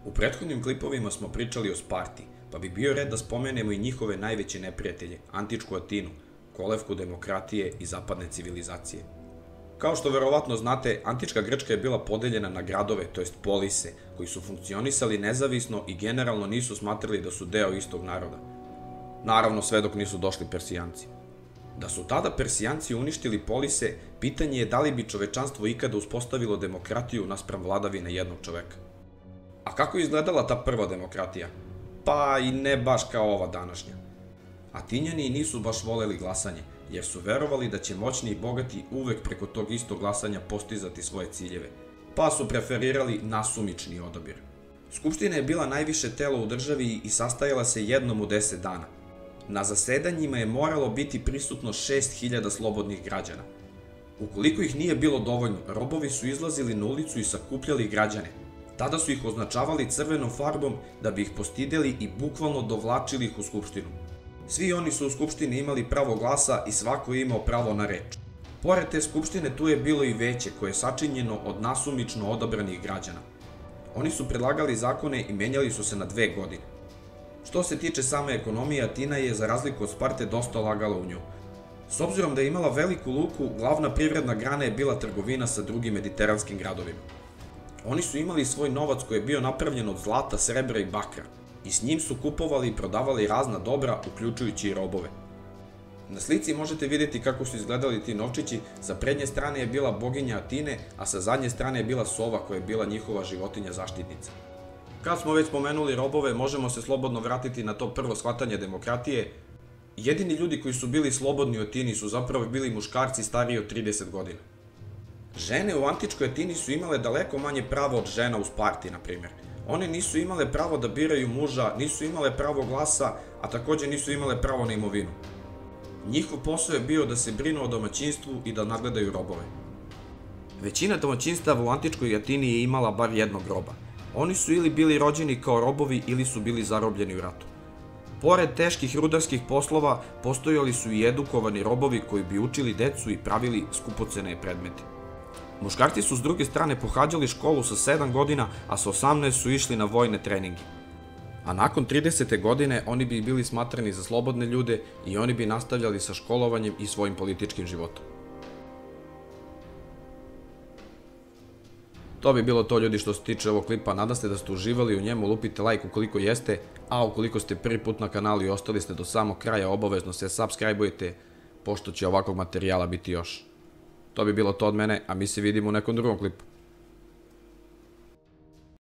U prethodnim klipovima smo pričali o Sparti, pa bi bio red da spomenemo i njihove najveće neprijatelje, antičku Atinu, kolevku demokratije i zapadne civilizacije. Kao što verovatno znate, antička Grčka je bila podeljena na gradove, to jest polise, koji su funkcionisali nezavisno i generalno nisu smatrali da su deo istog naroda. Naravno, sve dok nisu došli Persijanci. Da su tada Persijanci uništili polise, pitanje je da li bi čovečanstvo ikada uspostavilo demokratiju naspram vladavine jednog čoveka. A kako je izgledala ta prva demokratija? Pa i ne baš kao ova današnja. Atinjani nisu baš voleli glasanje, jer su verovali da će moćni i bogati uvek preko tog istog glasanja postizati svoje ciljeve, pa su preferirali nasumični odabir. Skupština je bila najviše telo u državi i sastajala se jednom u 10 dana. Na zasedanjima je moralo biti prisutno 6000 slobodnih građana. Ukoliko ih nije bilo dovoljno, robovi su izlazili na ulicu i sakupljali građane. Tada su ih označavali crvenom farbom da bi ih postideli i bukvalno dovlačili ih u skupštinu. Svi oni su u skupštini imali pravo glasa i svako je imao pravo na reč. Pored te skupštine tu je bilo i veće koje je sačinjeno od nasumično odabranih građana. Oni su predlagali zakone i menjali su se na 2 godine. Što se tiče same ekonomije, Atina je za razliku od Sparte dosta lagala u nju. S obzirom da je imala veliku luku, glavna privredna grana je bila trgovina sa drugim mediteranskim gradovima. Oni su imali svoj novac koji je bio napravljen od zlata, srebra i bakra i s njim su kupovali i prodavali razna dobra, uključujući i robove. Na slici možete vidjeti kako su izgledali ti novčići, sa prednje strane je bila boginja Atine, a sa zadnje strane je bila sova koja je bila njihova životinja zaštitnica. Kad smo već spomenuli robove, možemo se slobodno vratiti na to prvo shvatanje demokratije. Jedini ljudi koji su bili slobodni u Atini su zapravo bili muškarci stariji od 30 godina. Žene u antičkoj Atini su imale daleko manje pravo od žena u Sparti, na primjer. One nisu imale pravo da biraju muža, nisu imale pravo glasa, a takođe nisu imale pravo na imovinu. Njihov posao je bio da se brinu o domaćinstvu i da nadgledaju robove. Većina domaćinstava u antičkoj Atini je imala bar jednog roba. Oni su ili bili rođeni kao robovi ili su bili zarobljeni u ratu. Pored teških rudarskih poslova, postojali su i edukovani robovi koji bi učili decu i pravili skupocene predmete. Muškarci su s druge strane pohađali školu sa 7 godina, a sa 18 su išli na vojne treninge. A nakon 30. godine oni bi bili smatrani za slobodne ljude i oni bi nastavljali sa školovanjem i svojim političkim životom. To bi bilo to, ljudi, što se tiče ovog klipa. Nadam se da ste uživali u njemu, lupite like ukoliko jeste, a ukoliko ste prvi put na kanalu i ostali ste do samog kraja, obavezno se subscribe-ujte, pošto će ovakvog materijala biti još. To bi bilo to od mene, a mi se vidimo u nekom drugom klipu.